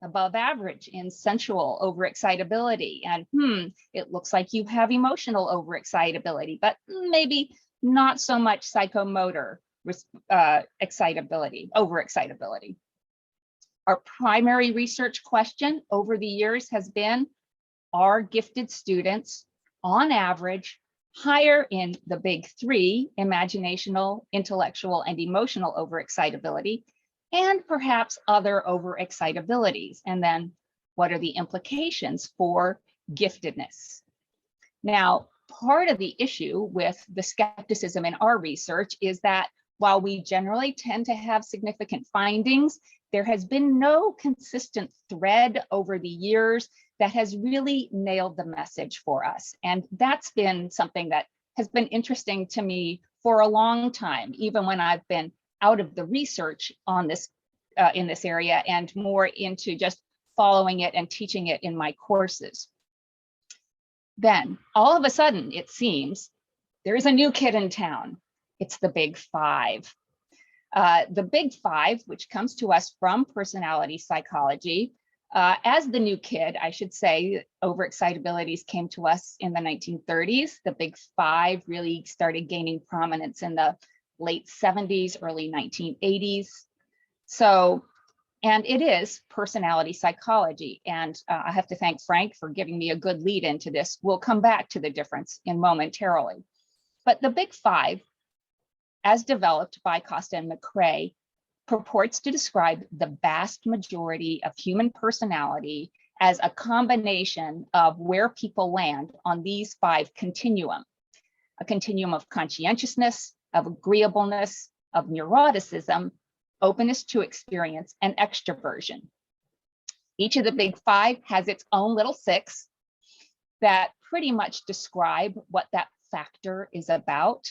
above average in sensual overexcitability, and it looks like you have emotional overexcitability, but maybe not so much psychomotor overexcitability. Our primary research question over the years has been, are gifted students on average higher in the big three, imaginational, intellectual, and emotional overexcitability, and perhaps other overexcitabilities? And then what are the implications for giftedness? Now, part of the issue with the skepticism in our research is that while we generally tend to have significant findings, there has been no consistent thread over the years that has really nailed the message for us. And that's been something that has been interesting to me for a long time, even when I've been out of the research on this in this area and more into just following it and teaching it in my courses. Then all of a sudden, it seems there's a new kid in town. It's the Big Five. The Big Five, which comes to us from personality psychology, as the new kid, I should say, overexcitabilities came to us in the 1930s. The Big Five really started gaining prominence in the late 70s, early 1980s. So, and it is personality psychology. And I have to thank Frank for giving me a good lead into this. We'll come back to the difference in momentarily. But the Big Five, as developed by Costa and McCrae, purports to describe the vast majority of human personality as a combination of where people land on these five continuum: a continuum of conscientiousness, of agreeableness, of neuroticism, openness to experience, and extroversion. Each of the Big Five has its own little six that pretty much describe what that factor is about.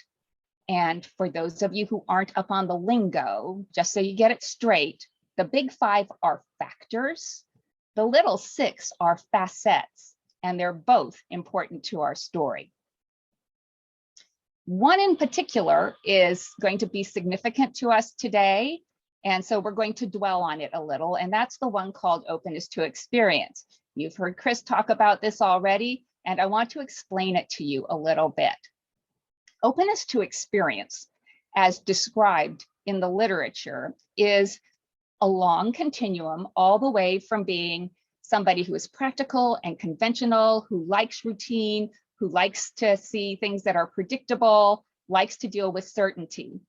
And for those of you who aren't up on the lingo, just so you get it straight, the Big Five are factors, the little six are facets, and they're both important to our story. One in particular is going to be significant to us today, and so we're going to dwell on it a little, and that's the one called openness to experience. You've heard Chris talk about this already, and I want to explain it to you a little bit. Openness to experience, as described in the literature, is a long continuum all the way from being somebody who is practical and conventional, who likes routine, who likes to see things that are predictable, likes to deal with certainty.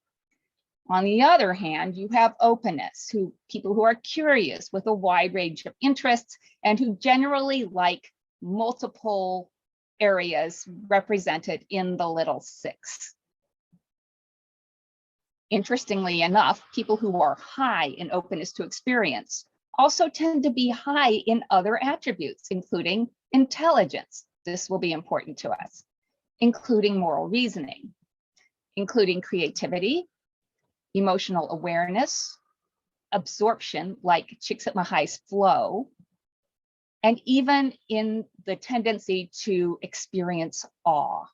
On the other hand, you have openness, people who are curious with a wide range of interests and who generally like multiple areas represented in the little six. Interestingly enough, people who are high in openness to experience also tend to be high in other attributes, including intelligence. This will be important to us, including moral reasoning, including creativity, emotional awareness, absorption, like Csikszentmihalyi's flow, and even in the tendency to experience awe.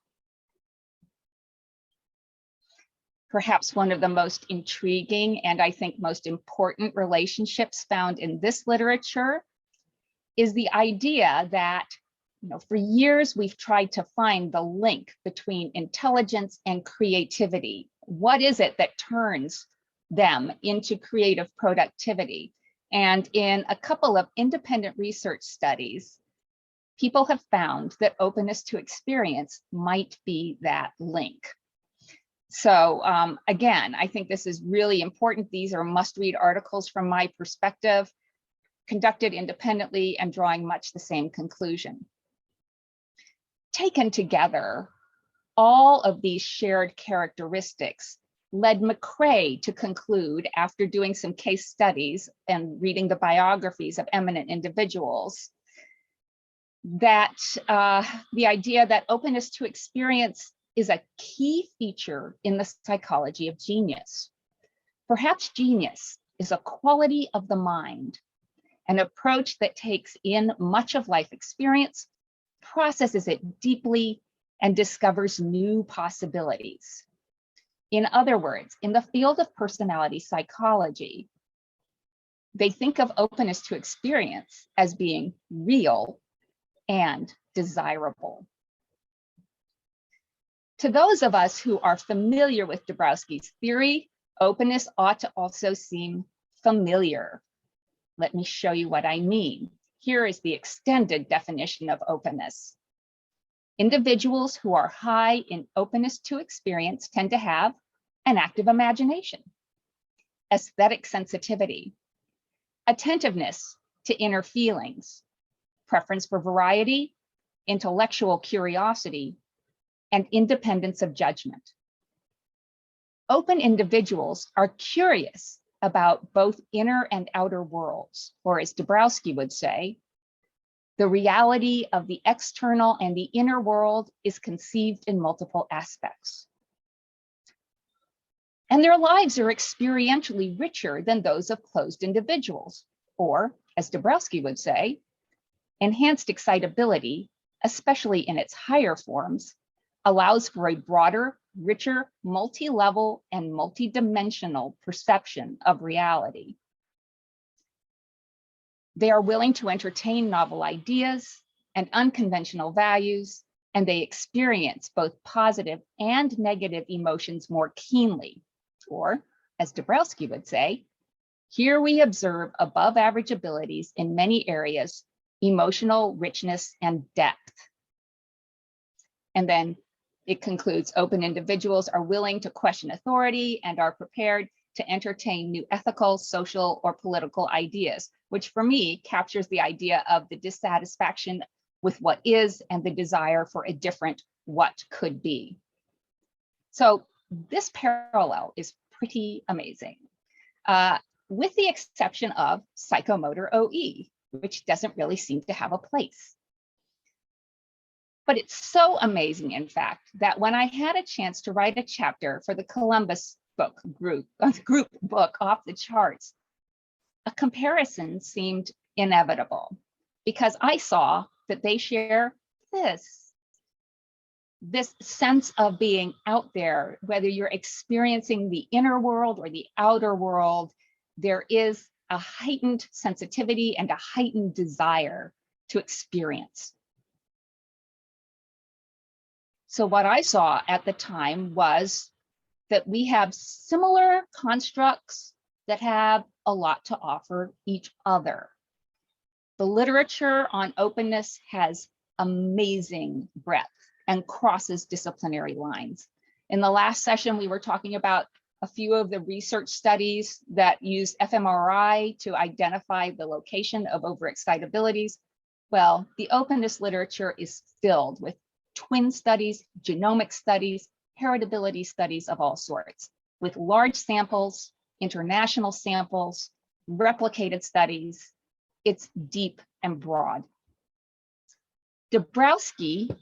Perhaps one of the most intriguing and I think most important relationships found in this literature is the idea that, for years we've tried to find the link between intelligence and creativity. What is it that turns them into creative productivity? And in a couple of independent research studies, people have found that openness to experience might be that link. So again, I think this is really important. These are must-read articles from my perspective, conducted independently and drawing much the same conclusion. Taken together, all of these shared characteristics led McCrae to conclude, after doing some case studies and reading the biographies of eminent individuals, that the idea that openness to experience is a key feature in the psychology of genius. Perhaps genius is a quality of the mind, an approach that takes in much of life experience, processes it deeply, and discovers new possibilities. In other words, in the field of personality psychology, They think of openness to experience as being real and desirable. To those of us who are familiar with Dabrowski's theory, openness ought to also seem familiar. Let me show you what I mean. Here is the extended definition of openness. Individuals who are high in openness to experience tend to have an active imagination, aesthetic sensitivity, attentiveness to inner feelings, preference for variety, intellectual curiosity, and independence of judgment. Open individuals are curious about both inner and outer worlds, or as Dabrowski would say, the reality of the external and the inner world is conceived in multiple aspects. And their lives are experientially richer than those of closed individuals, or as Dabrowski would say, enhanced excitability, especially in its higher forms, allows for a broader, richer, multi-level and multi-dimensional perception of reality. They are willing to entertain novel ideas and unconventional values, and they experience both positive and negative emotions more keenly. Or, as Dabrowski would say, here we observe above average abilities in many areas, emotional richness and depth. And then it concludes, open individuals are willing to question authority and are prepared to entertain new ethical, social, or political ideas, which for me captures the idea of the dissatisfaction with what is and the desire for a different what could be. So this parallel is pretty amazing, with the exception of psychomotor OE, which doesn't really seem to have a place. But it's so amazing, in fact, that when I had a chance to write a chapter for the Columbus book group book Off the Charts, a comparison seemed inevitable because I saw that they share this sense of being out there, whether you're experiencing the inner world or the outer world, there is a heightened sensitivity and a heightened desire to experience. So what I saw at the time was that we have similar constructs that have a lot to offer each other. The literature on openness has amazing breadth and crosses disciplinary lines. In the last session, we were talking about a few of the research studies that use fMRI to identify the location of overexcitabilities. Well, the openness literature is filled with twin studies, genomic studies, heritability studies of all sorts, with large samples, international samples, replicated studies. It's deep and broad. Dabrowski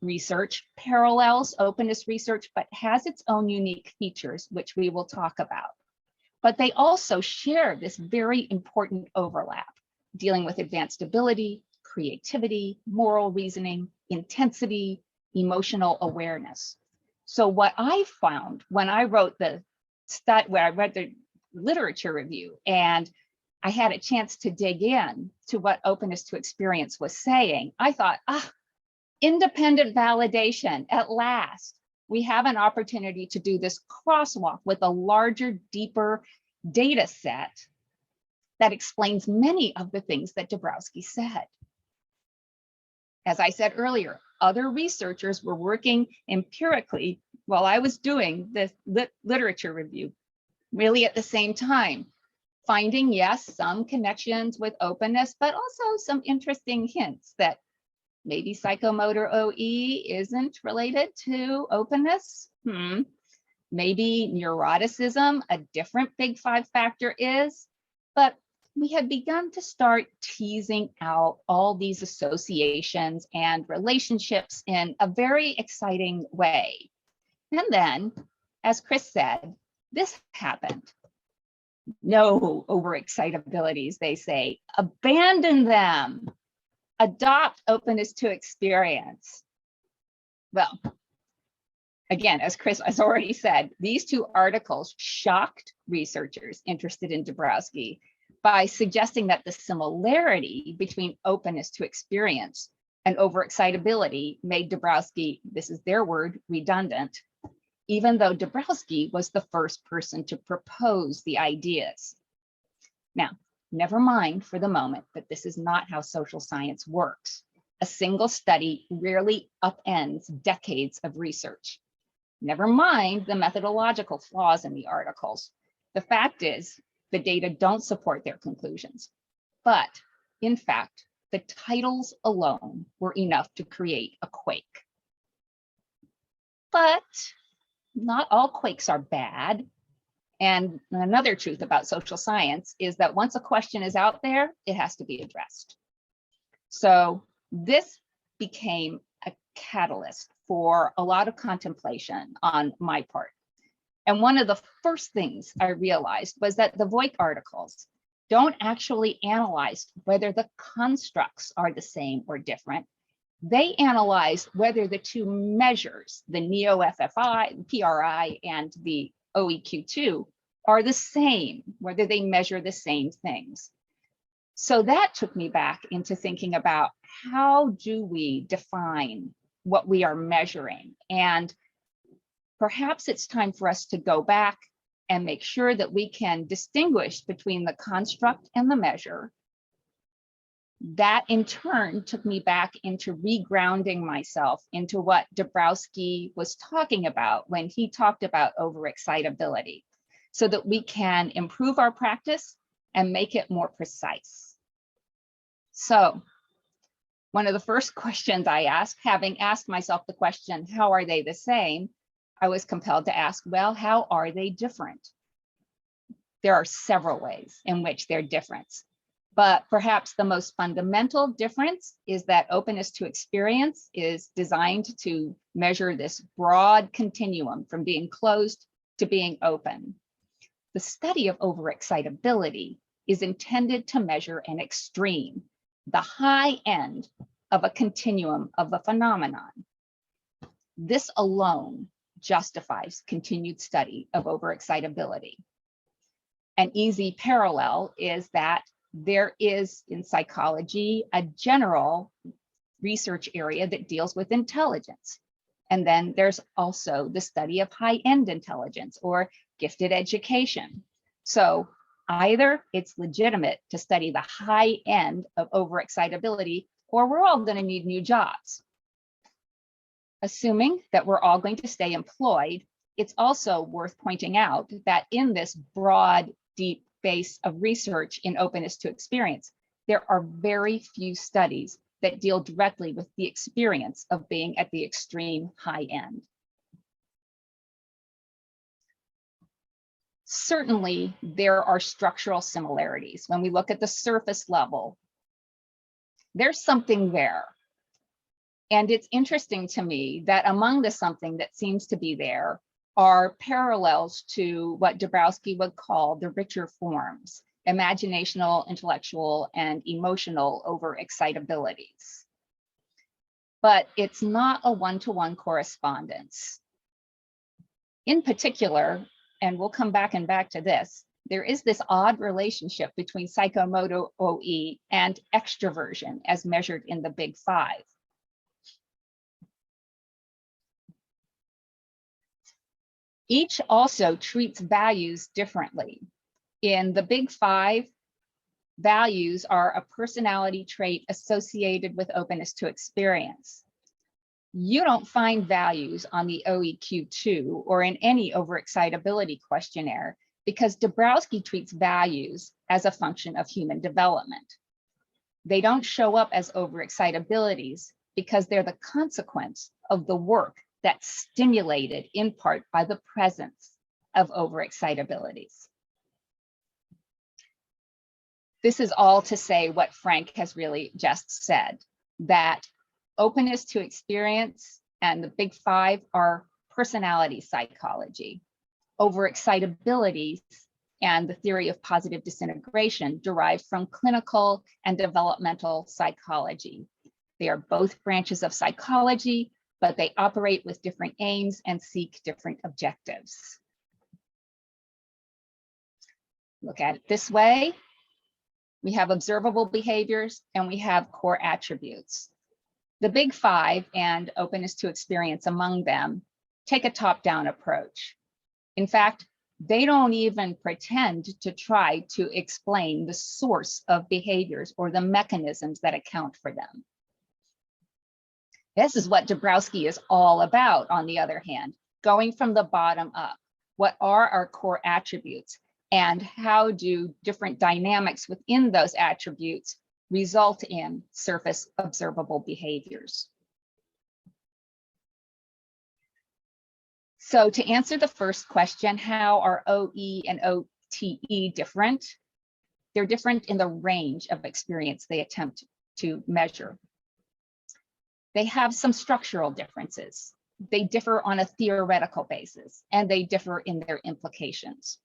research parallels openness research, but has its own unique features, which we will talk about. But they also share this very important overlap, dealing with advanced ability, creativity, moral reasoning, intensity, emotional awareness. So what I found when I wrote where I read the literature review and I had a chance to dig in to what openness to experience was saying, I thought, independent validation, at last. We have an opportunity to do this crosswalk with a larger, deeper data set that explains many of the things that Dabrowski said. As I said earlier, other researchers were working empirically while I was doing this literature review, really at the same time, finding, yes, some connections with openness, but also some interesting hints that maybe psychomotor OE isn't related to openness. Maybe neuroticism, a different big five factor is, but we had begun to start teasing out all these associations and relationships in a very exciting way. And then, as Chris said, this happened. No overexcitabilities, they say. Abandon them. Adopt openness to experience. Well, again, as Chris has already said, these two articles shocked researchers interested in Dabrowski, by suggesting that the similarity between openness to experience and overexcitability made Dabrowski, this is their word, redundant, even though Dabrowski was the first person to propose the ideas. Now, never mind for the moment that this is not how social science works. A single study rarely upends decades of research. Never mind the methodological flaws in the articles. The fact is, the data don't support their conclusions. But in fact, the titles alone were enough to create a quake. But not all quakes are bad. And another truth about social science is that once a question is out there, it has to be addressed. So this became a catalyst for a lot of contemplation on my part. And one of the first things I realized was that the Voigt articles don't actually analyze whether the constructs are the same or different. They analyze whether the two measures, the neo-FFI, PRI, and the OEQ2, are the same, whether they measure the same things. So that took me back into thinking about how do we define what we are measuring? And perhaps it's time for us to go back and make sure that we can distinguish between the construct and the measure. That in turn took me back into regrounding myself into what Dabrowski was talking about when he talked about overexcitability, so that we can improve our practice and make it more precise. So one of the first questions I asked, having asked myself the question, how are they the same? I was compelled to ask, well, how are they different? There are several ways in which they're different, but perhaps the most fundamental difference is that openness to experience is designed to measure this broad continuum from being closed to being open. The study of overexcitability is intended to measure an extreme, the high end of a continuum of a phenomenon. This alone justifies continued study of overexcitability. An easy parallel is that there is in psychology a general research area that deals with intelligence. And then there's also the study of high-end intelligence or gifted education. So either it's legitimate to study the high end of overexcitability, or we're all going to need new jobs. Assuming that we're all going to stay employed, it's also worth pointing out that in this broad, deep base of research in openness to experience, there are very few studies that deal directly with the experience of being at the extreme high end. Certainly, there are structural similarities. When we look at the surface level, there's something there. And it's interesting to me that among the something that seems to be there are parallels to what Dabrowski would call the richer forms, imaginational, intellectual, and emotional overexcitabilities. But it's not a one-to-one correspondence. In particular, and we'll come back to this, there is this odd relationship between psychomotor OE and extroversion as measured in the Big Five. Each also treats values differently. In the Big Five, values are a personality trait associated with openness to experience. You don't find values on the OEQ2 or in any overexcitability questionnaire because Dabrowski treats values as a function of human development. They don't show up as overexcitabilities because they're the consequence of the work that's stimulated in part by the presence of overexcitabilities. This is all to say what Frank has really just said, that openness to experience and the Big Five are personality psychology. Overexcitabilities and the theory of positive disintegration derive from clinical and developmental psychology. They are both branches of psychology, but they operate with different aims and seek different objectives. Look at it this way. We have observable behaviors, and we have core attributes. The big five and openness to experience among them take a top-down approach. In fact, they don't even pretend to try to explain the source of behaviors or the mechanisms that account for them. This is what Dabrowski is all about, on the other hand, going from the bottom up. What are our core attributes, and how do different dynamics within those attributes result in surface observable behaviors? So to answer the first question, how are OE and OTE different? They're different in the range of experience they attempt to measure. They have some structural differences. They differ on a theoretical basis, and they differ in their implications.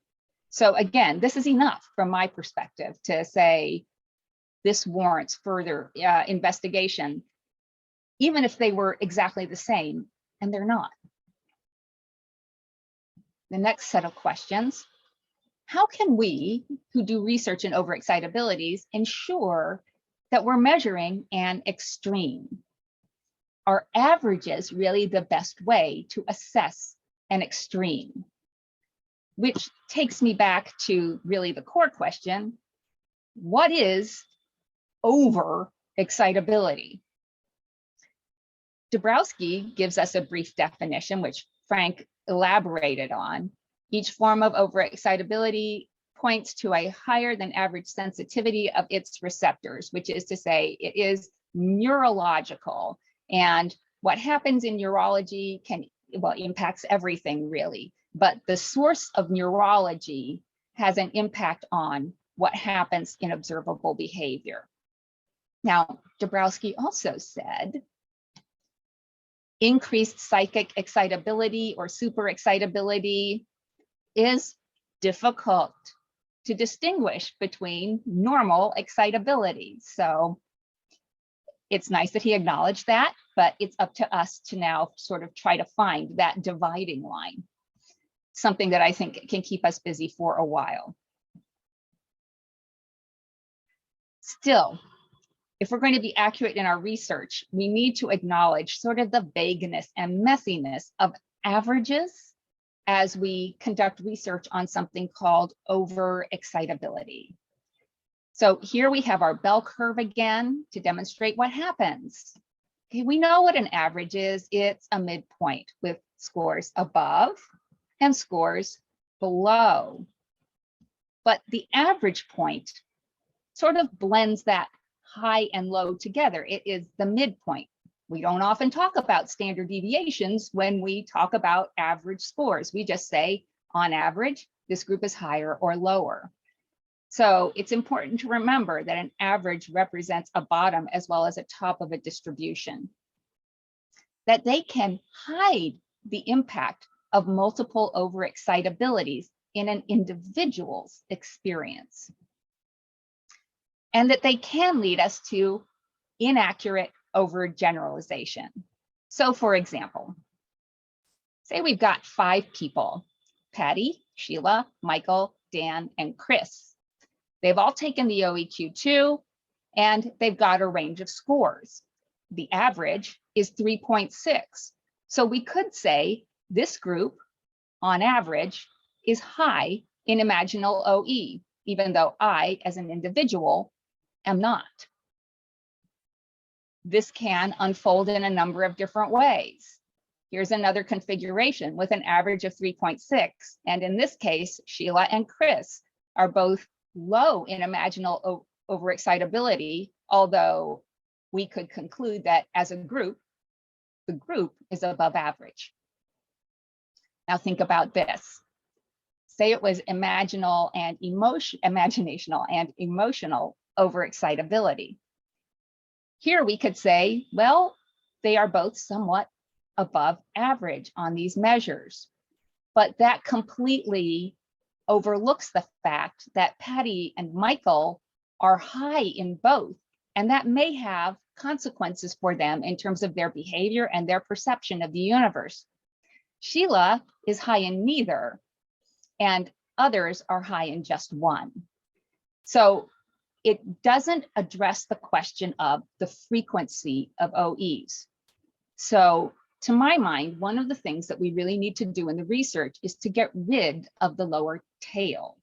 So again, this is enough from my perspective to say this warrants further investigation, even if they were exactly the same, and they're not. The next set of questions: how can we, who do research in overexcitabilities, ensure that we're measuring an extreme? Are averages really the best way to assess an extreme? Which takes me back to really the core question: what is overexcitability? Dabrowski gives us a brief definition, which Frank elaborated on. Each form of overexcitability points to a higher than average sensitivity of its receptors, which is to say it is neurological. And what happens in neurology impacts everything really, but the source of neurology has an impact on what happens in observable behavior. Now, Dabrowski also said, increased psychic excitability or superexcitability is difficult to distinguish between normal excitability. So it's nice that he acknowledged that, but it's up to us to now sort of try to find that dividing line, something that I think can keep us busy for a while. Still, if we're going to be accurate in our research, we need to acknowledge sort of the vagueness and messiness of averages as we conduct research on something called overexcitability. So here we have our bell curve again to demonstrate what happens. Okay, we know what an average is. It's a midpoint with scores above and scores below. But the average point sort of blends that high and low together. It is the midpoint. We don't often talk about standard deviations when we talk about average scores. We just say, on average, this group is higher or lower. So it's important to remember that an average represents a bottom as well as a top of a distribution, that they can hide the impact of multiple overexcitabilities in an individual's experience, and that they can lead us to inaccurate overgeneralization. So for example, say we've got 5 people: Patty, Sheila, Michael, Dan, and Chris. They've all taken the OEQ2, and they've got a range of scores. The average is 3.6. So we could say this group, on average, is high in imaginal OE, even though I, as an individual, am not. This can unfold in a number of different ways. Here's another configuration with an average of 3.6. And in this case, Sheila and Chris are both low in imaginal overexcitability, although we could conclude that as a group, the group is above average. Now think about this. Say it was imaginational and emotional overexcitability. Here we could say, well, they are both somewhat above average on these measures, but that completely overlooks the fact that Patty and Michael are high in both, and that may have consequences for them in terms of their behavior and their perception of the universe. Sheila is high in neither, and others are high in just one. So it doesn't address the question of the frequency of OEs. So to my mind, one of the things that we really need to do in the research is to get rid of the lower tail.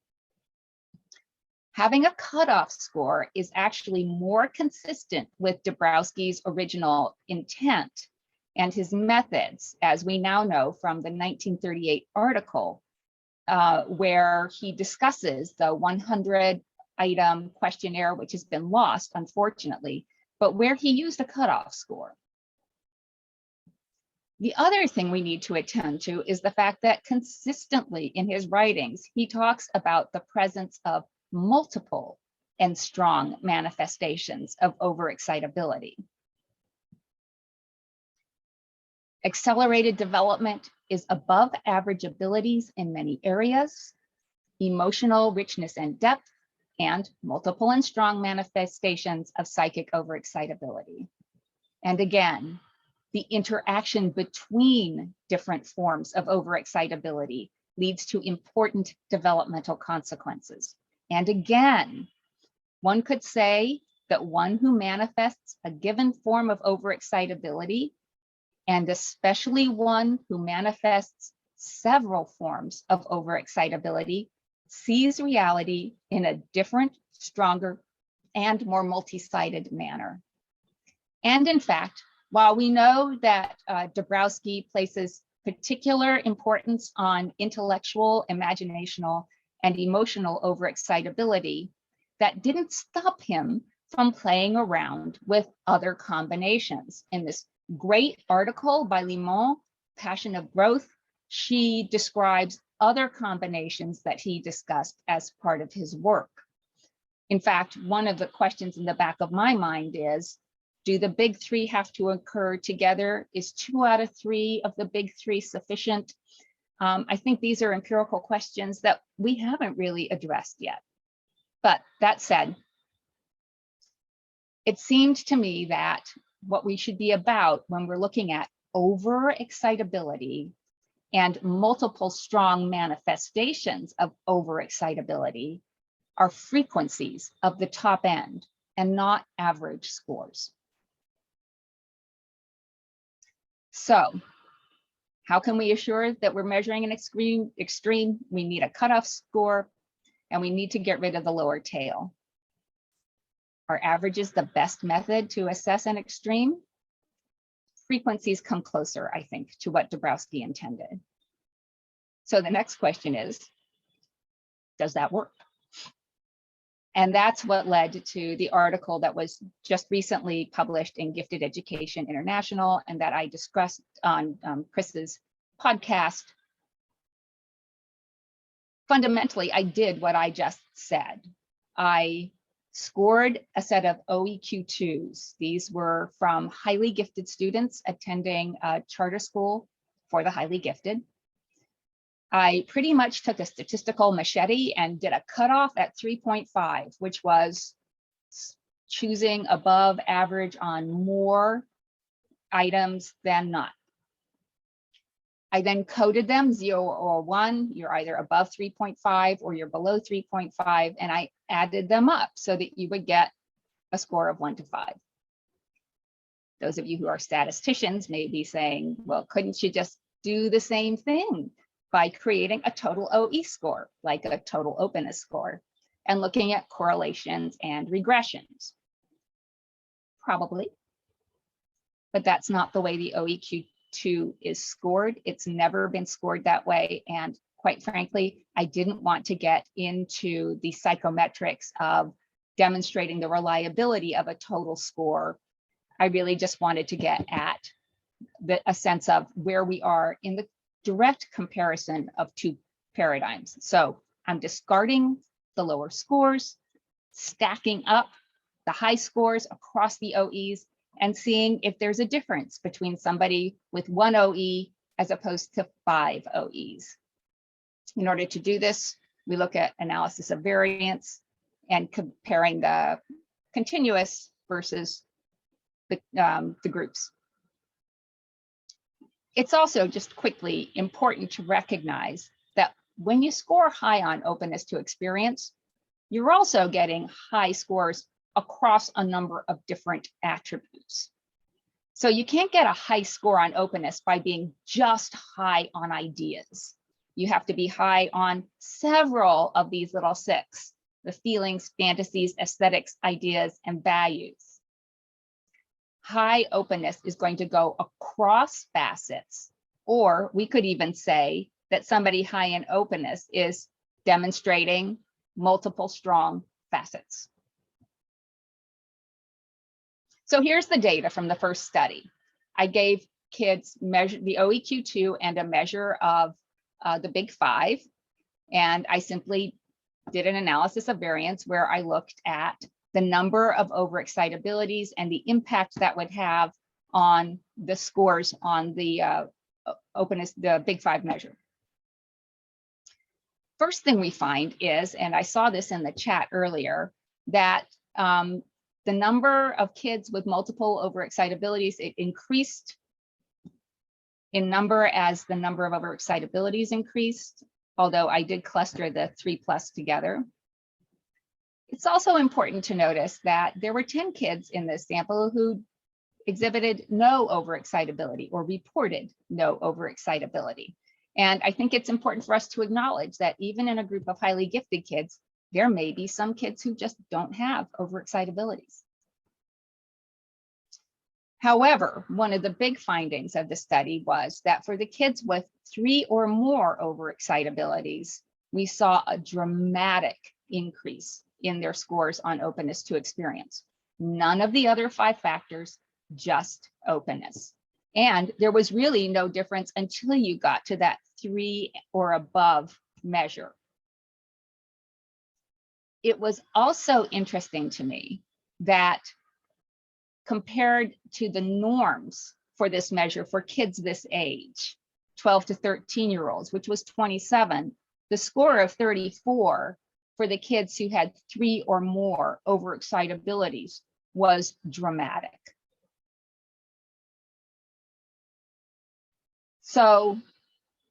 Having a cutoff score is actually more consistent with Dabrowski's original intent and his methods, as we now know from the 1938 article, where he discusses the 100-item questionnaire, which has been lost, unfortunately, but where he used a cutoff score. The other thing we need to attend to is the fact that consistently in his writings, he talks about the presence of multiple and strong manifestations of overexcitability. Accelerated development is above average abilities in many areas, emotional richness and depth, and multiple and strong manifestations of psychic overexcitability. And again, the interaction between different forms of overexcitability leads to important developmental consequences. And again, one could say that one who manifests a given form of overexcitability, and especially one who manifests several forms of overexcitability, sees reality in a different, stronger, and more multi-sided manner. And in fact, while we know that Dabrowski places particular importance on intellectual, imaginational, and emotional overexcitability, that didn't stop him from playing around with other combinations. In this great article by Limon, Passion of Growth, she describes other combinations that he discussed as part of his work. In fact, one of the questions in the back of my mind is, do the big three have to occur together? Is 2 out of 3 of the big three sufficient? I think these are empirical questions that we haven't really addressed yet. But that said, it seemed to me that what we should be about when we're looking at overexcitability and multiple strong manifestations of overexcitability are frequencies of the top end and not average scores. So how can we assure that we're measuring an extreme? We need a cutoff score, and we need to get rid of the lower tail. Are averages the best method to assess an extreme? Frequencies come closer, I think, to what Dabrowski intended. So the next question is, does that work? And that's what led to the article that was just recently published in Gifted Education International and that I discussed on Chris's podcast. Fundamentally, I did what I just said. I scored a set of OEQ2s. These were from highly gifted students attending a charter school for the highly gifted. I pretty much took a statistical machete and did a cutoff at 3.5, which was choosing above average on more items than not. I then coded them 0 or 1. You're either above 3.5 or you're below 3.5, and I added them up so that you would get a score of 1 to 5. Those of you who are statisticians may be saying, well, couldn't you just do the same thing by creating a total OE score, like a total openness score, and looking at correlations and regressions? Probably, but that's not the way the OEQ2 is scored. It's never been scored that way. And quite frankly, I didn't want to get into the psychometrics of demonstrating the reliability of a total score. I really just wanted to get at a sense of where we are in the direct comparison of two paradigms. So I'm discarding the lower scores, stacking up the high scores across the OEs, and seeing if there's a difference between somebody with 1 OE as opposed to 5 OEs. In order to do this, we look at analysis of variance and comparing the continuous versus the groups. It's also just quickly important to recognize that when you score high on openness to experience, you're also getting high scores across a number of different attributes. So you can't get a high score on openness by being just high on ideas. You have to be high on several of these little six: the feelings, fantasies, aesthetics, ideas, and values. High openness is going to go across facets, or we could even say that somebody high in openness is demonstrating multiple strong facets. So here's the data from the first study. I gave kids the OEQ2 and a measure of the big five, and I simply did an analysis of variance where I looked at the number of overexcitabilities and the impact that would have on the scores on the openness, the big five measure. First thing we find is, and I saw this in the chat earlier, that the number of kids with multiple overexcitabilities, it increased in number as the number of overexcitabilities increased, although I did cluster the 3+ together. It's also important to notice that there were 10 kids in this sample who exhibited no overexcitability or reported no overexcitability. And I think it's important for us to acknowledge that even in a group of highly gifted kids, there may be some kids who just don't have overexcitabilities. However, one of the big findings of the study was that for the kids with 3 or more overexcitabilities, we saw a dramatic increase in their scores on openness to experience. None of the other 5 factors, just openness. And there was really no difference until you got to that 3 or above measure. It was also interesting to me that compared to the norms for this measure for kids this age, 12 to 13-year-olds, which was 27, the score of 34 for the kids who had 3 or more overexcitabilities was dramatic. So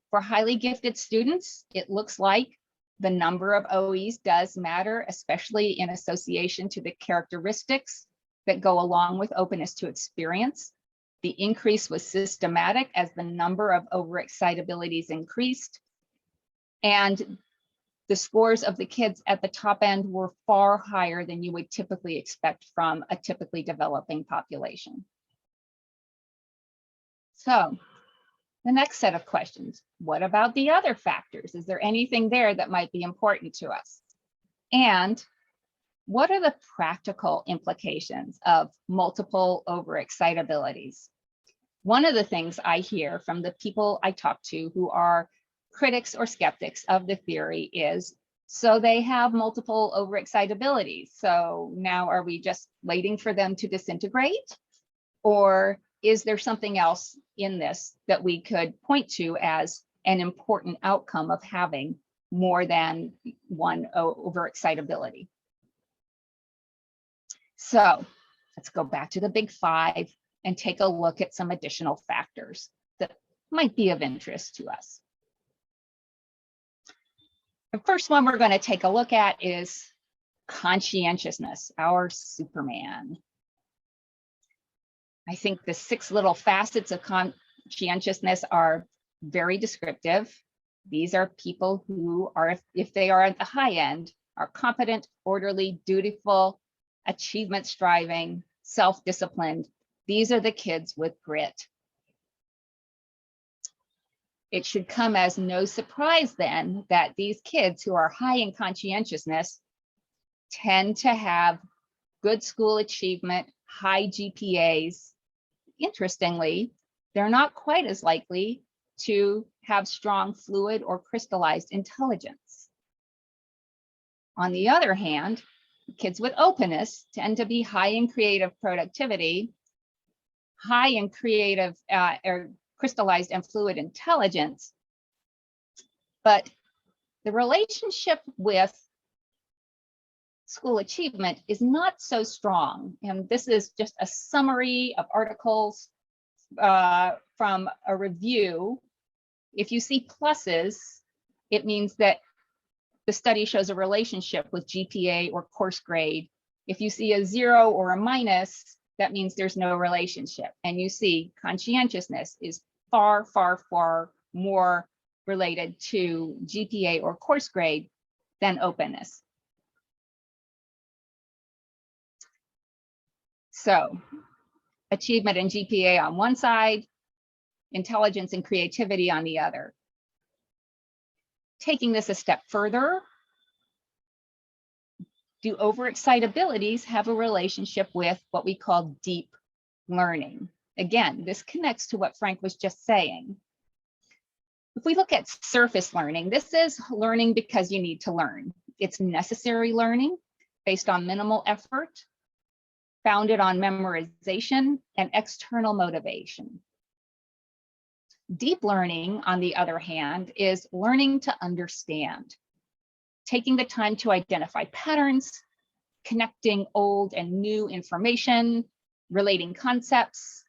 for highly gifted students, it looks like the number of OEs does matter, especially in association to the characteristics that go along with openness to experience. The increase was systematic as the number of overexcitabilities increased, and the scores of the kids at the top end were far higher than you would typically expect from a typically developing population. So the next set of questions, what about the other factors? Is there anything there that might be important to us? And what are the practical implications of multiple overexcitabilities? One of the things I hear from the people I talk to who are critics or skeptics of the theory is, so they have multiple overexcitabilities. So now are we just waiting for them to disintegrate? Or is there something else in this that we could point to as an important outcome of having more than one overexcitability? So let's go back to the big five and take a look at some additional factors that might be of interest to us. The first one we're going to take a look at is conscientiousness, our Superman. I think the 6 little facets of conscientiousness are very descriptive. These are people who are, if they are at the high end, are competent, orderly, dutiful, achievement striving, self-disciplined. These are the kids with grit. It should come as no surprise then that these kids who are high in conscientiousness tend to have good school achievement, high GPAs. Interestingly, they're not quite as likely to have strong fluid or crystallized intelligence. On the other hand, kids with openness tend to be high in creative productivity, high in creative or crystallized and fluid intelligence, but the relationship with school achievement is not so strong. And this is just a summary of articles from a review. If you see pluses, it means that the study shows a relationship with GPA or course grade. If you see a 0 or a minus, that means there's no relationship. And you see conscientiousness is far, far, far more related to GPA or course grade than openness. So achievement and GPA on one side, intelligence and creativity on the other. Taking this a step further, do overexcitabilities have a relationship with what we call deep learning? Again, this connects to what Frank was just saying. If we look at surface learning, this is learning because you need to learn. It's necessary learning based on minimal effort, founded on memorization and external motivation. Deep learning, on the other hand, is learning to understand, taking the time to identify patterns, connecting old and new information, relating concepts.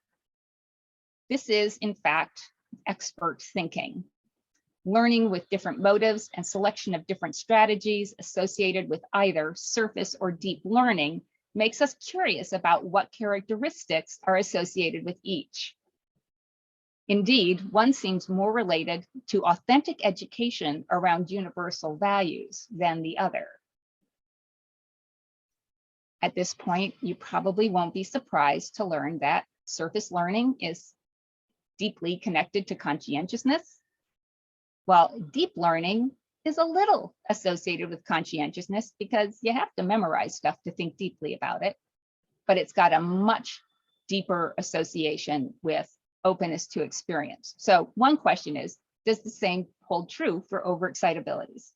This is, in fact, expert thinking. Learning with different motives and selection of different strategies associated with either surface or deep learning makes us curious about what characteristics are associated with each. Indeed, one seems more related to authentic education around universal values than the other. At this point, you probably won't be surprised to learn that surface learning is deeply connected to conscientiousness, while deep learning is a little associated with conscientiousness because you have to memorize stuff to think deeply about it, but it's got a much deeper association with openness to experience. So one question is, does the same hold true for overexcitabilities?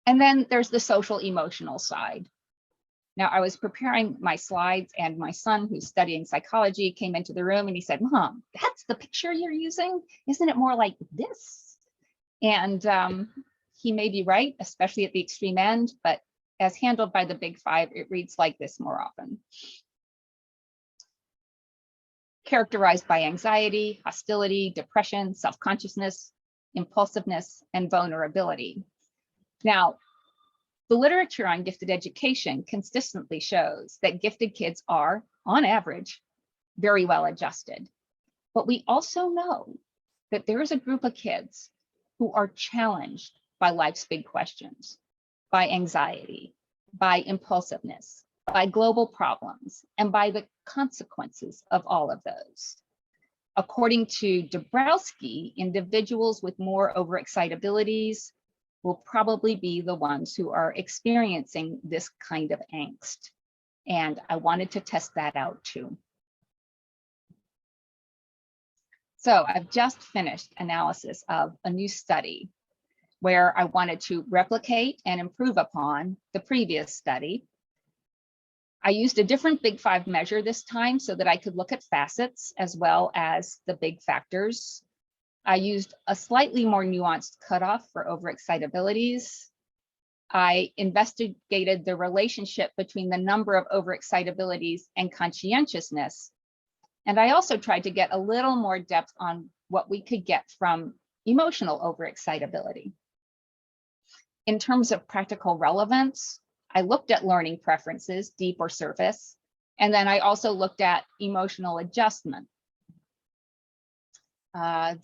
And then there's the social emotional side. Now, I was preparing my slides and my son, who's studying psychology, came into the room and he said, "Mom, that's the picture you're using? Isn't it more like this?" And he may be right, especially at the extreme end, but as handled by the big five, it reads like this more often. Characterized by anxiety, hostility, depression, self-consciousness, impulsiveness, and vulnerability. Now, the literature on gifted education consistently shows that gifted kids are, on average, very well adjusted. But we also know that there is a group of kids who are challenged by life's big questions, by anxiety, by impulsiveness, by global problems, and by the consequences of all of those. According to Dabrowski, individuals with more overexcitabilities will probably be the ones who are experiencing this kind of angst. And I wanted to test that out too. So I've just finished analysis of a new study where I wanted to replicate and improve upon the previous study. I used a different Big Five measure this time so that I could look at facets as well as the big factors. I used a slightly more nuanced cutoff for overexcitabilities. I investigated the relationship between the number of overexcitabilities and conscientiousness. And I also tried to get a little more depth on what we could get from emotional overexcitability. In terms of practical relevance, I looked at learning preferences, deep or surface, and then I also looked at emotional adjustment.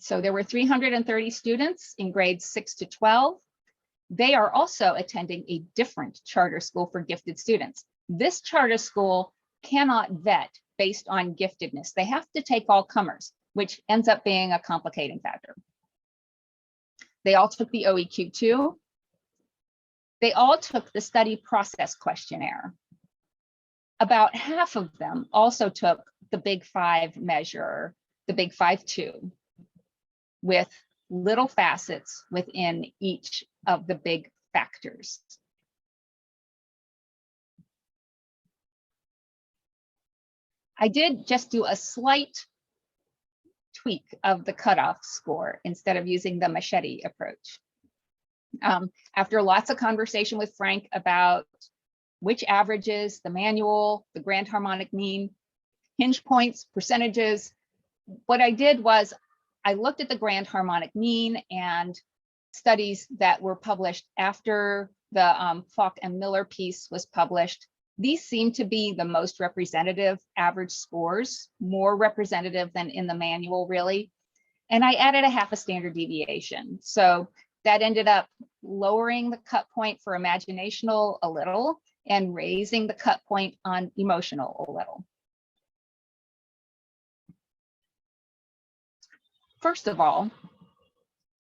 So there were 330 students in grades 6 to 12. They are also attending a different charter school for gifted students. This charter school cannot vet based on giftedness. They have to take all comers, which ends up being a complicating factor. They all took the OEQ2. They all took the study process questionnaire. About half of them also took the Big Five measure, the Big Five 2, with little facets within each of the big factors. I did just do a slight tweak of the cutoff score instead of using the machete approach. After lots of conversation with Frank about which averages, the manual, the grand harmonic mean, hinge points, percentages, what I did was I looked at the grand harmonic mean and studies that were published after the Falk and Miller piece was published, these seem to be the most representative average scores, more representative than in the manual, really. And I added a half a standard deviation. So that ended up lowering the cut point for imaginational a little and raising the cut point on emotional a little. First of all,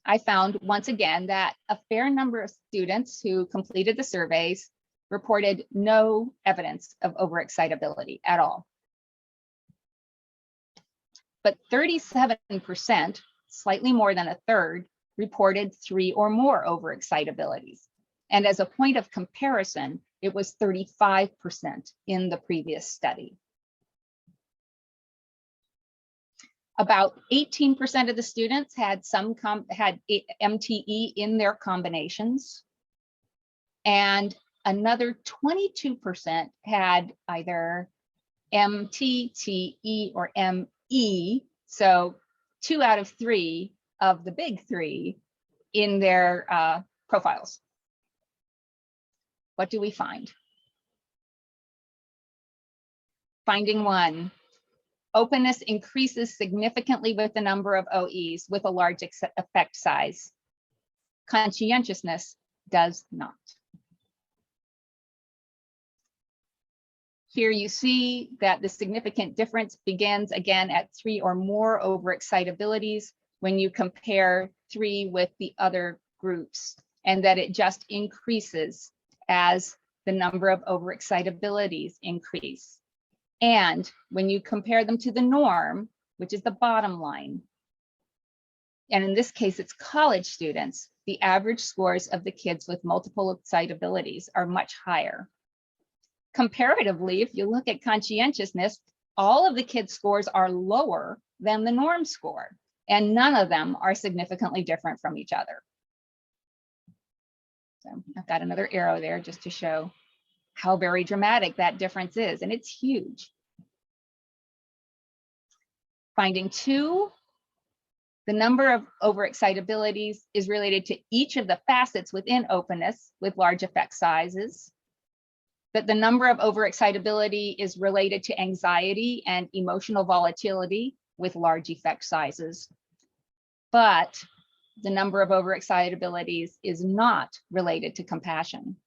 I found once again that a fair number of students who completed the surveys reported no evidence of overexcitability at all. But 37%, slightly more than a third, reported 3 or more overexcitabilities. And as a point of comparison, it was 35% in the previous study. About 18% of the students had MTE in their combinations, and another 22% had either MT, TE, or ME. So 2 out of 3 of the big 3 in their profiles. What do we find? Finding 1. Openness increases significantly with the number of OEs with a large effect size. Conscientiousness does not. Here you see that the significant difference begins again at 3 or more overexcitabilities when you compare 3 with the other groups, and that it just increases as the number of overexcitabilities increase. And when you compare them to the norm, which is the bottom line, and in this case, it's college students, the average scores of the kids with multiple excitabilities are much higher. Comparatively, if you look at conscientiousness, all of the kids' scores are lower than the norm score, and none of them are significantly different from each other. So I've got another arrow there just to show how very dramatic that difference is, and it's huge. Finding 2, the number of overexcitabilities is related to each of the facets within openness with large effect sizes. That the number of overexcitability is related to anxiety and emotional volatility with large effect sizes. But the number of overexcitabilities is not related to compassion.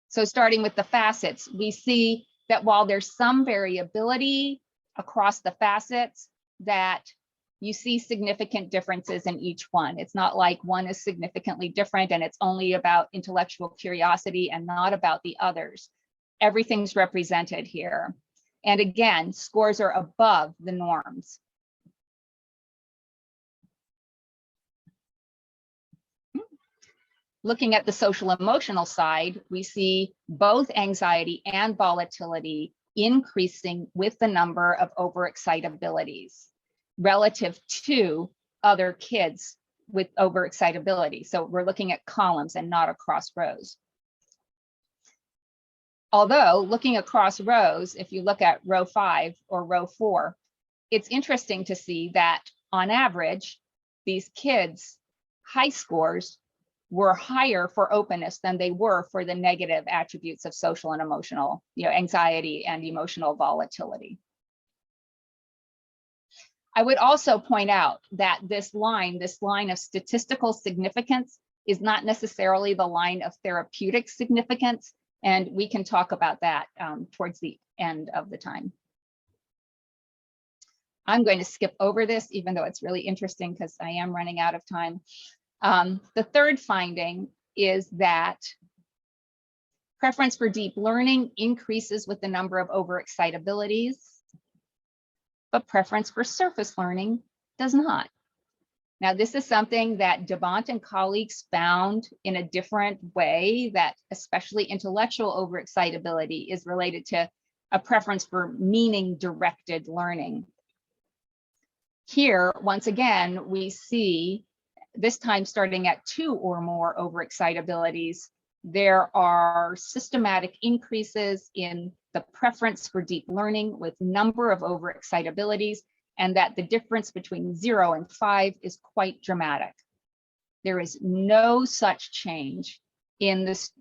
So starting with the facets, we see that while there's some variability across the facets, that you see significant differences in each one. It's not like one is significantly different and it's only about intellectual curiosity and not about the others. Everything's represented here. And again, scores are above the norms. Looking at the social emotional side, we see both anxiety and volatility increasing with the number of overexcitabilities relative to other kids with overexcitability. So we're looking at columns and not across rows. Although looking across rows, if you look at row 5 or row 4, it's interesting to see that on average, these kids' high scores were higher for openness than they were for the negative attributes of social and emotional, anxiety and emotional volatility. I would also point out that this line of statistical significance is not necessarily the line of therapeutic significance, and we can talk about that towards the end of the time. I'm going to skip over this, even though it's really interesting because I am running out of time. The third finding is that preference for deep learning increases with the number of overexcitabilities, but preference for surface learning does not. Now, this is something that Devant and colleagues found in a different way, that especially intellectual overexcitability is related to a preference for meaning-directed learning. Here, once again, we see, this time starting at 2 or more overexcitabilities, there are systematic increases in the preference for deep learning with number of overexcitabilities, and that the difference between 0 and 5 is quite dramatic. There is no such change in this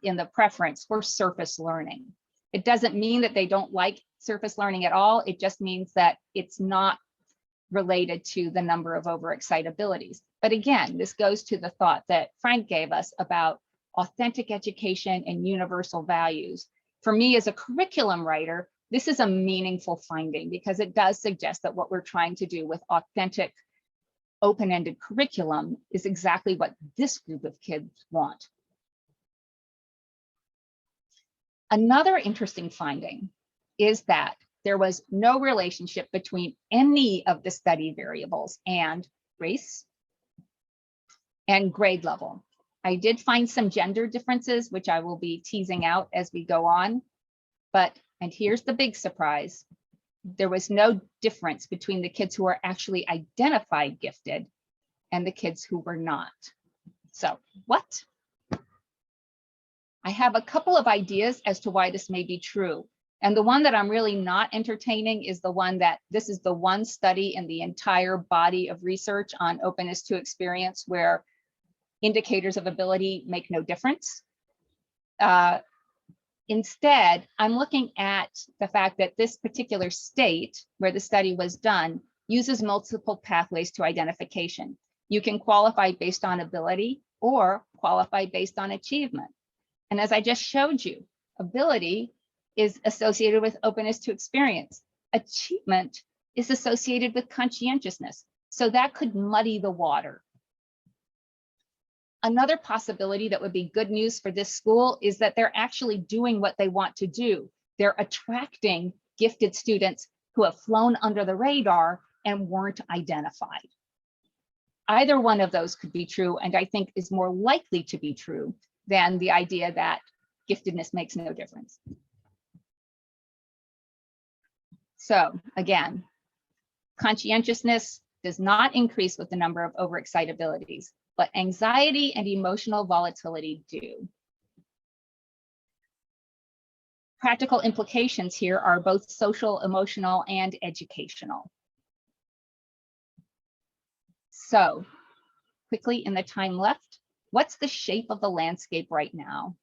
in the preference for surface learning. It doesn't mean that they don't like surface learning at all. It just means that it's not related to the number of overexcitabilities. But again, this goes to the thought that Frank gave us about authentic education and universal values. For me as a curriculum writer, this is a meaningful finding because it does suggest that what we're trying to do with authentic, open-ended curriculum is exactly what this group of kids want. Another interesting finding is that there was no relationship between any of the study variables and race and grade level. I did find some gender differences, which I will be teasing out as we go on, but, and here's the big surprise, there was no difference between the kids who are actually identified gifted and the kids who were not. So what? I have a couple of ideas as to why this may be true. And the one that I'm really not entertaining is the one that this is the one study in the entire body of research on openness to experience where indicators of ability make no difference. Instead, I'm looking at the fact that this particular state where the study was done uses multiple pathways to identification. You can qualify based on ability or qualify based on achievement. And as I just showed you, ability is associated with openness to experience. Achievement is associated with conscientiousness. So that could muddy the water. Another possibility that would be good news for this school is that they're actually doing what they want to do. They're attracting gifted students who have flown under the radar and weren't identified. Either one of those could be true, and I think is more likely to be true than the idea that giftedness makes no difference. So again, conscientiousness does not increase with the number of overexcitabilities, but anxiety and emotional volatility do. Practical implications here are both social, emotional, and educational. So quickly in the time left, what's the shape of the landscape right now?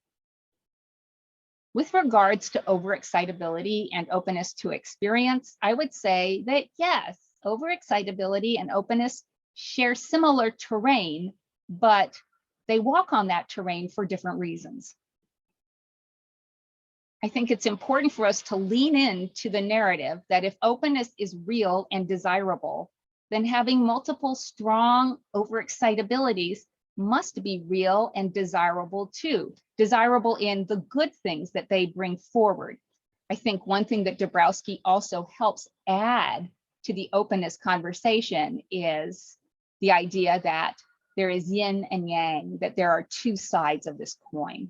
With regards to overexcitability and openness to experience, I would say that yes, overexcitability and openness share similar terrain, but they walk on that terrain for different reasons. I think it's important for us to lean into the narrative that if openness is real and desirable, then having multiple strong overexcitabilities must be real and desirable too. Desirable in the good things that they bring forward. I think one thing that Dabrowski also helps add to the openness conversation is the idea that there is yin and yang, that there are two sides of this coin.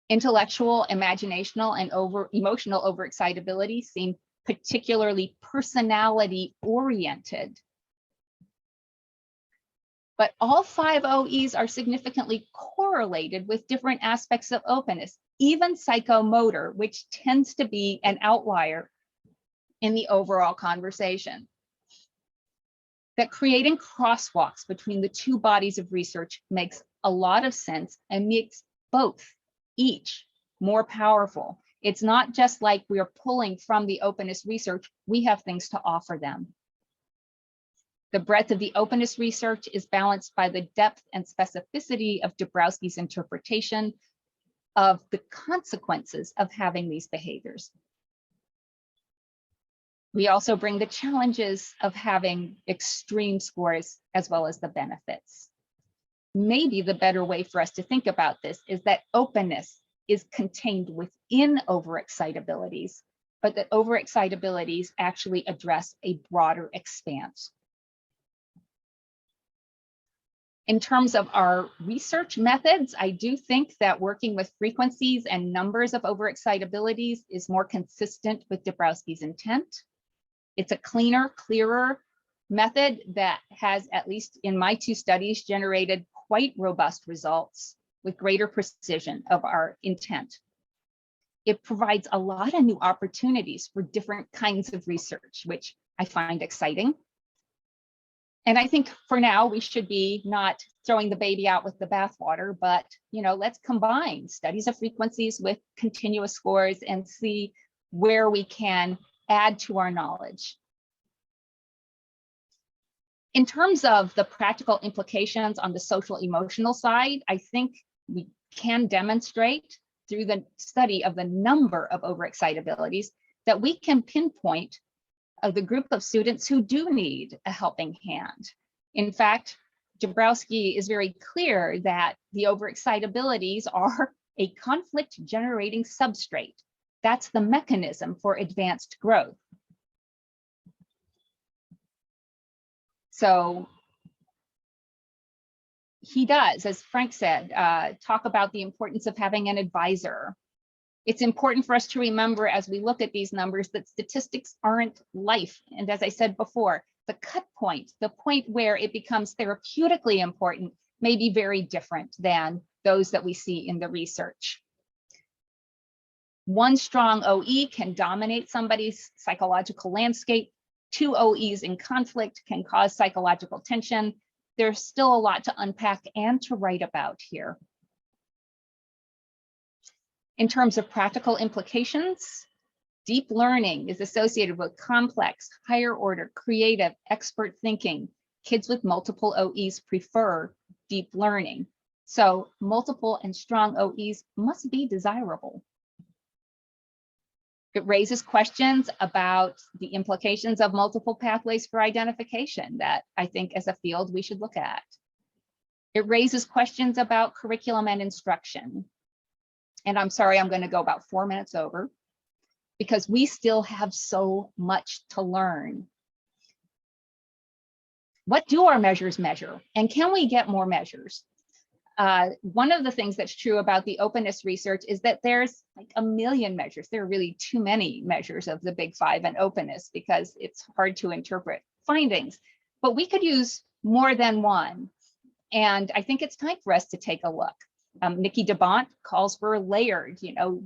Intellectual, imaginational, and emotional overexcitability seem particularly personality oriented. But all 5 OEs are significantly correlated with different aspects of openness, even psychomotor, which tends to be an outlier in the overall conversation. That creating crosswalks between the two bodies of research makes a lot of sense and makes both, each, more powerful. It's not just like we're pulling from the openness research, we have things to offer them. The breadth of the openness research is balanced by the depth and specificity of Dabrowski's interpretation of the consequences of having these behaviors. We also bring the challenges of having extreme scores as well as the benefits. Maybe the better way for us to think about this is that openness is contained within overexcitabilities, but that overexcitabilities actually address a broader expanse. In terms of our research methods, I do think that working with frequencies and numbers of overexcitabilities is more consistent with Dabrowski's intent. It's a cleaner, clearer method that has, at least in my 2 studies, generated quite robust results with greater precision of our intent. it provides a lot of new opportunities for different kinds of research, which I find exciting. And I think for now, we should be not throwing the baby out with the bathwater, but let's combine studies of frequencies with continuous scores and see where we can add to our knowledge. In terms of the practical implications on the social emotional side, I think we can demonstrate through the study of the number of overexcitabilities that we can pinpoint the group of students who do need a helping hand. In fact, Dabrowski is very clear that the overexcitabilities are a conflict generating substrate. That's the mechanism for advanced growth. So he does, as Frank said, talk about the importance of having an advisor. It's important for us to remember as we look at these numbers that statistics aren't life. And as I said before, the cut point, the point where it becomes therapeutically important, may be very different than those that we see in the research. One strong OE can dominate somebody's psychological landscape. Two OEs in conflict can cause psychological tension. There's still a lot to unpack and to write about here. In terms of practical implications, deep learning is associated with complex, higher order, creative, expert thinking. Kids with multiple OEs prefer deep learning. So multiple and strong OEs must be desirable. It raises questions about the implications of multiple pathways for identification that I think as a field we should look at. It raises questions about curriculum and instruction. And I'm sorry, I'm going to go about 4 minutes over because we still have so much to learn. What do our measures measure? And can we get more measures? One of the things that's true about the openness research is that there's like a million measures. There are really too many measures of the big five and openness because it's hard to interpret findings. But we could use more than one. And I think it's time for us to take a look. Nikki DeBont calls for layered,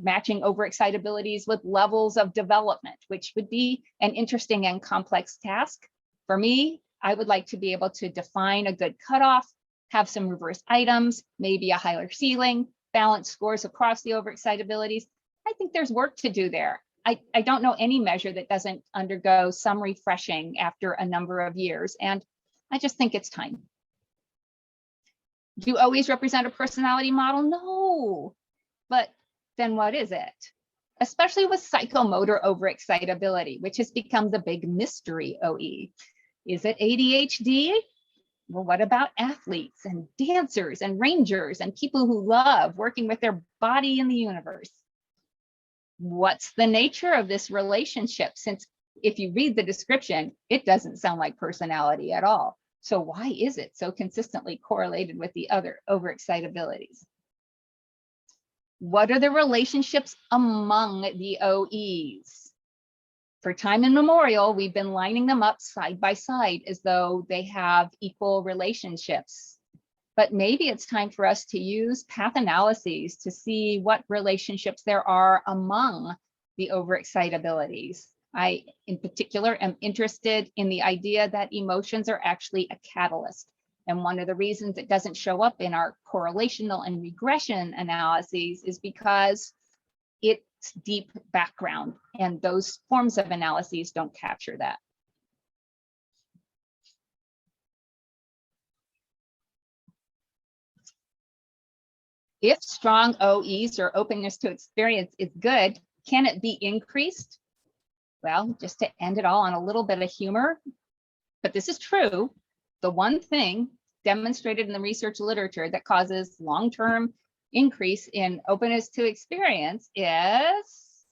matching overexcitabilities with levels of development, which would be an interesting and complex task. For me, I would like to be able to define a good cutoff, have some reverse items, maybe a higher ceiling, balance scores across the overexcitabilities. I think there's work to do there. I don't know any measure that doesn't undergo some refreshing after a number of years, and I just think it's time. Do OEs represent a personality model? No, but then what is it? Especially with psychomotor overexcitability, which has become the big mystery OE. Is it ADHD? Well, what about athletes and dancers and rangers and people who love working with their body in the universe? What's the nature of this relationship? Since if you read the description, it doesn't sound like personality at all. So why is it so consistently correlated with the other overexcitabilities? What are the relationships among the OEs? For time immemorial, we've been lining them up side by side as though they have equal relationships. But maybe it's time for us to use path analyses to see what relationships there are among the overexcitabilities. I, in particular, am interested in the idea that emotions are actually a catalyst. And one of the reasons it doesn't show up in our correlational and regression analyses is because it's deep background, and those forms of analyses don't capture that. If strong OEs or openness to experience is good, can it be increased? Well, just to end it all on a little bit of humor, but this is true. The one thing demonstrated in the research literature that causes long-term increase in openness to experience is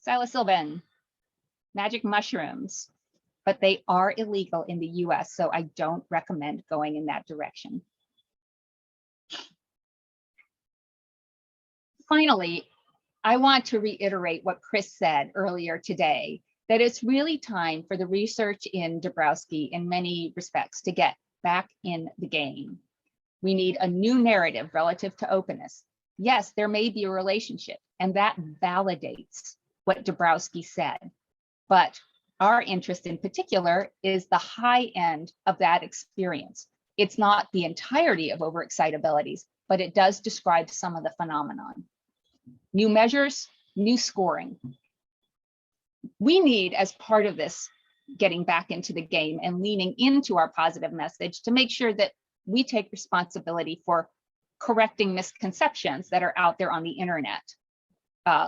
psilocybin, magic mushrooms, but they are illegal in the US, so I don't recommend going in that direction. Finally, I want to reiterate what Chris said earlier today, that it's really time for the research in Dabrowski in many respects to get back in the game. We need a new narrative relative to openness. Yes, there may be a relationship. and that validates what Dabrowski said. But our interest in particular is the high end of that experience. It's not the entirety of overexcitabilities, but it does describe some of the phenomenon. New measures, new scoring. We need, as part of this, getting back into the game and leaning into our positive message to make sure that we take responsibility for correcting misconceptions that are out there on the internet.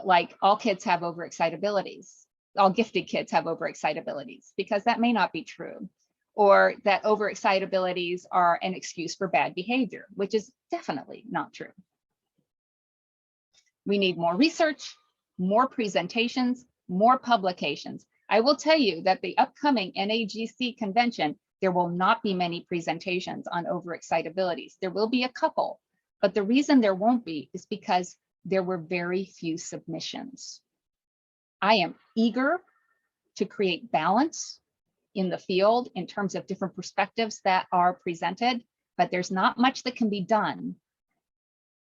Like all kids have overexcitabilities, all gifted kids have overexcitabilities, because that may not be true. Or that overexcitabilities are an excuse for bad behavior, which is definitely not true. We need more research, more presentations, more publications. I will tell you that the upcoming NAGC convention, there will not be many presentations on overexcitabilities. There will be a couple, but the reason there won't be is because there were very few submissions. I am eager to create balance in the field in terms of different perspectives that are presented, but there's not much that can be done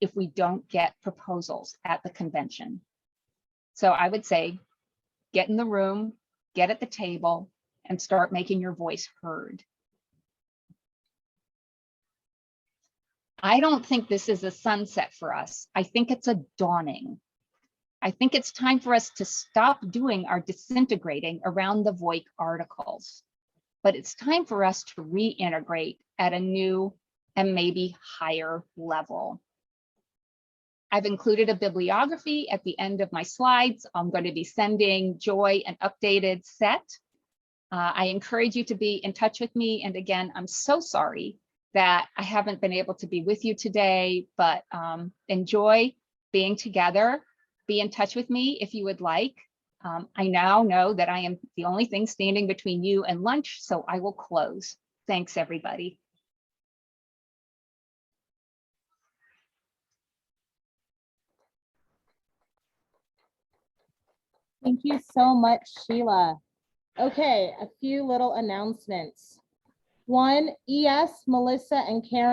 if we don't get proposals at the convention. So I would say, get in the room, get at the table, and start making your voice heard. I don't think this is a sunset for us. I think it's a dawning. I think it's time for us to stop doing our disintegrating around the Voight articles, but it's time for us to reintegrate at a new and maybe higher level. I've included a bibliography at the end of my slides. I'm going to be sending Joy an updated set. I encourage you to be in touch with me. And again, I'm so sorry that I haven't been able to be with you today, but enjoy being together. Be in touch with me if you would like. I now know that I am the only thing standing between you and lunch, so I will close. Thanks, everybody. Thank you so much, Sheila. Okay, a few little announcements. One, ES, Melissa, and Karen